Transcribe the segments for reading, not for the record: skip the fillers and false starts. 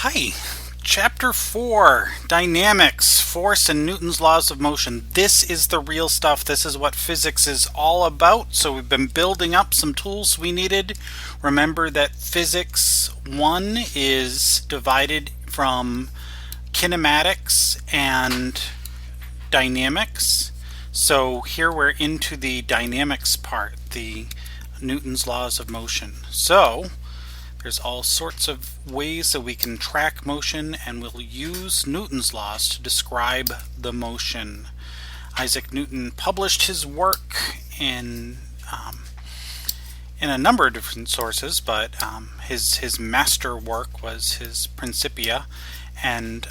Hi, Chapter 4, Dynamics, Force and Newton's Laws of Motion. This is the real stuff. This is what physics is all about. So we've been building up some tools we needed. Remember that Physics 1 is divided from kinematics and dynamics. So here we're into the dynamics part, the Newton's Laws of Motion. So there's all sorts of ways that we can track motion, and we'll use Newton's laws to describe the motion. Isaac Newton published his work in a number of different sources, but his master work was his Principia, and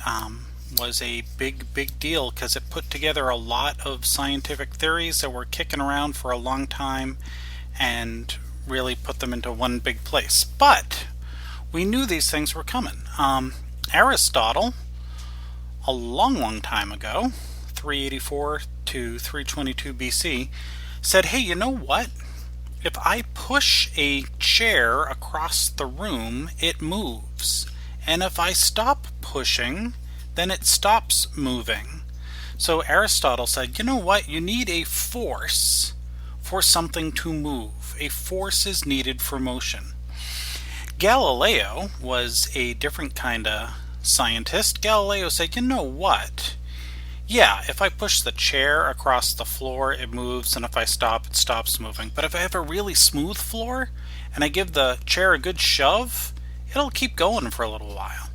was a big deal because it put together a lot of scientific theories that were kicking around for a long time and really put them into one big place. But we knew these things were coming. Aristotle, a long time ago, 384 to 322 BC, said, hey, you know what? If I push a chair across the room, it moves. And if I stop pushing, then it stops moving. So Aristotle said, you know what? You need a force for something to move. A force is needed for motion. Galileo was a different kind of scientist. Galileo said, you know what? Yeah, if I push the chair across the floor, it moves, and if I stop, it stops moving. But if I have a really smooth floor, and I give the chair a good shove, it'll keep going for a little while.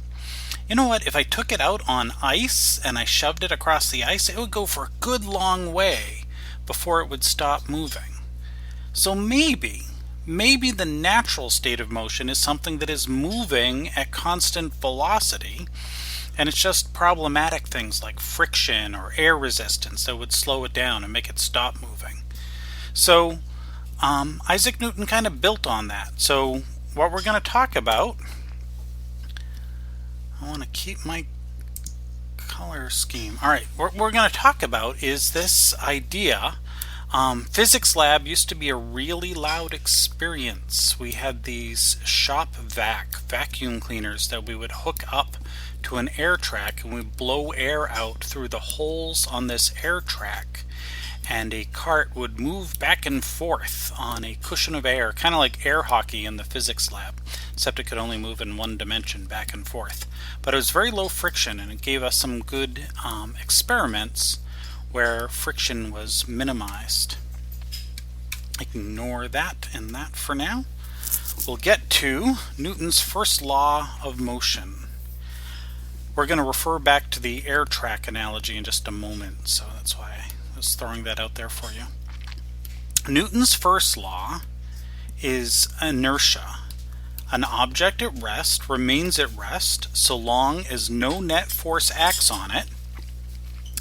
You know what? If I took it out on ice, and I shoved it across the ice, it would go for a good long way before it would stop moving. So maybe the natural state of motion is something that is moving at constant velocity, and it's just problematic things like friction or air resistance that would slow it down and make it stop moving. So Isaac Newton kind of built on that. So what we're going to talk about, I want to keep my color scheme. All right, what we're going to talk about is this idea. Physics lab used to be a really loud experience. We had these shop vacuum cleaners that we would hook up to an air track, and we'd blow air out through the holes on this air track, and a cart would move back and forth on a cushion of air, kind of like air hockey in the physics lab, except it could only move in one dimension back and forth. But it was very low friction, and it gave us some good experiments where friction was minimized. Ignore that and that for now. We'll get to Newton's first law of motion. We're going to refer back to the air track analogy in just a moment, so that's why I was throwing that out there for you. Newton's first law is inertia. An object at rest remains at rest so long as no net force acts on it,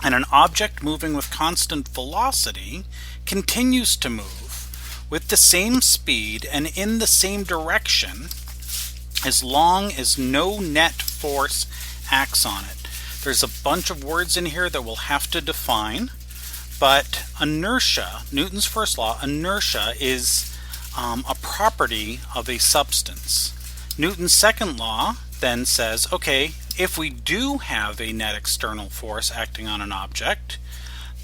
and an object moving with constant velocity continues to move with the same speed and in the same direction as long as no net force acts on it. There's a bunch of words in here that we'll have to define, but inertia, Newton's first law, inertia is a property of a substance. Newton's second law then says, okay, if we do have a net external force acting on an object,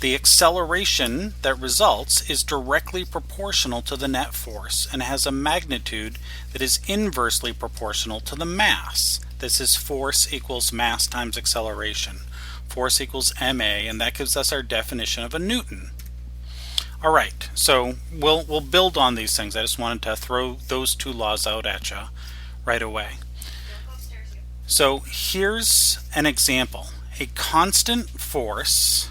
the acceleration that results is directly proportional to the net force and has a magnitude that is inversely proportional to the mass. This is force equals mass times acceleration. Force equals ma, and that gives us our definition of a Newton. All right, so we'll build on these things. I just wanted to throw those two laws out at you right away. So here's an example. A constant force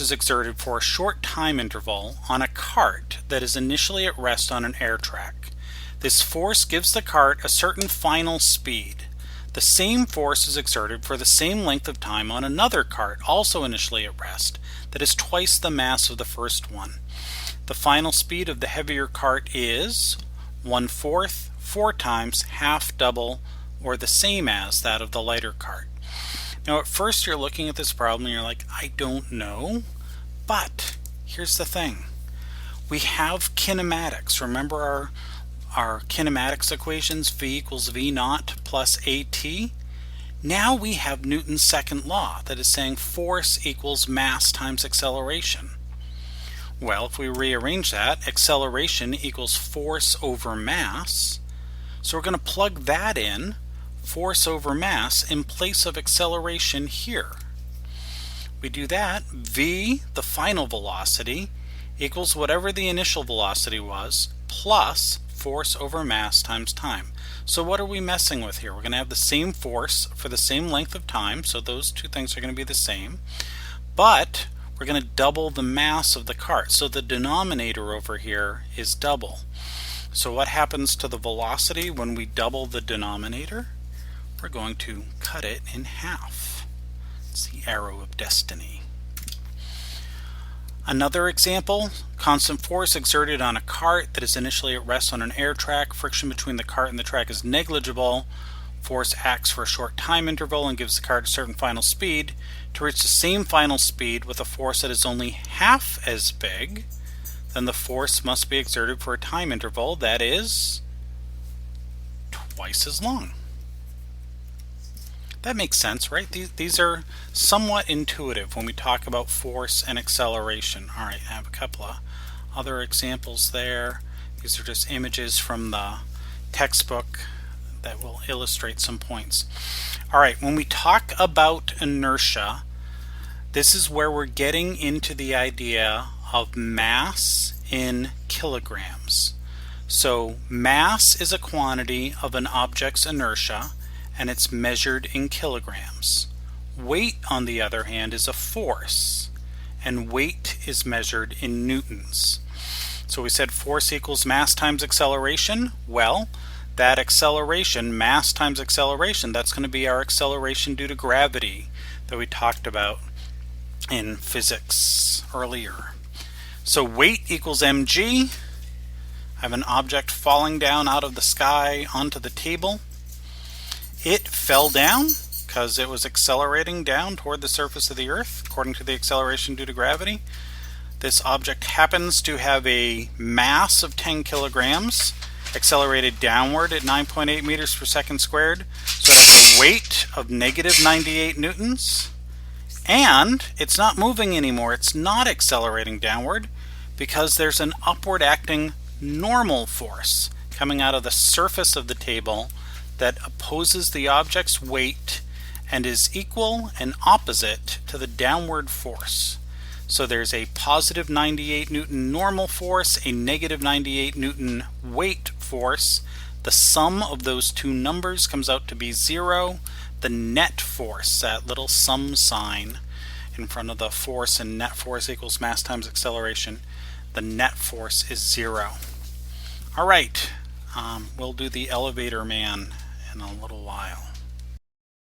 is exerted for a short time interval on a cart that is initially at rest on an air track. This force gives the cart a certain final speed. The same force is exerted for the same length of time on another cart, also initially at rest, that is twice the mass of the first one. The final speed of the heavier cart is 1/4, 4 times, half, double, or the same as that of the lighter cart. Now at first you're looking at this problem and you're like, I don't know, but here's the thing. We have kinematics. Remember our our kinematics equations, V equals V naught plus AT. Now we have Newton's second law that is saying force equals mass times acceleration. Well, if we rearrange that, acceleration equals force over mass. So we're going to plug that in, force over mass, in place of acceleration here. We do that, V, the final velocity, equals whatever the initial velocity was, plus force over mass times time. So what are we messing with here? We're going to have the same force for the same length of time, so those two things are going to be the same, but we're going to double the mass of the cart. So the denominator over here is double. So what happens to the velocity when we double the denominator? We're going to cut it in half. It's the arrow of destiny. Another example, constant force exerted on a cart that is initially at rest on an air track. Friction between the cart and the track is negligible. Force acts for a short time interval and gives the cart a certain final speed. To reach the same final speed with a force that is only half as big, then the force must be exerted for a time interval that is twice as long. That makes sense, right? These are somewhat intuitive when we talk about force and acceleration. All right, I have a couple of other examples there. These are just images from the textbook that will illustrate some points. All right, when we talk about inertia, this is where we're getting into the idea of mass in kilograms. So mass is a quantity of an object's inertia, and it's measured in kilograms. Weight, on the other hand, is a force, and weight is measured in newtons. So we said force equals mass times acceleration. Well, that acceleration, mass times acceleration, that's going to be our acceleration due to gravity that we talked about in physics earlier. So weight equals mg. I have an object falling down out of the sky onto the table. It fell down because it was accelerating down toward the surface of the Earth according to the acceleration due to gravity. This object happens to have a mass of 10 kilograms, accelerated downward at 9.8 meters per second squared, so it has a weight of negative 98 newtons, and it's not moving anymore. It's not accelerating downward because there's an upward acting normal force coming out of the surface of the table that opposes the object's weight and is equal and opposite to the downward force. So there's a positive 98 Newton normal force, a negative 98 Newton weight force. The sum of those two numbers comes out to be 0. The net force, that little sum sign in front of the force and net force equals mass times acceleration, the net force is 0. All right, we'll do the elevator man in a little while.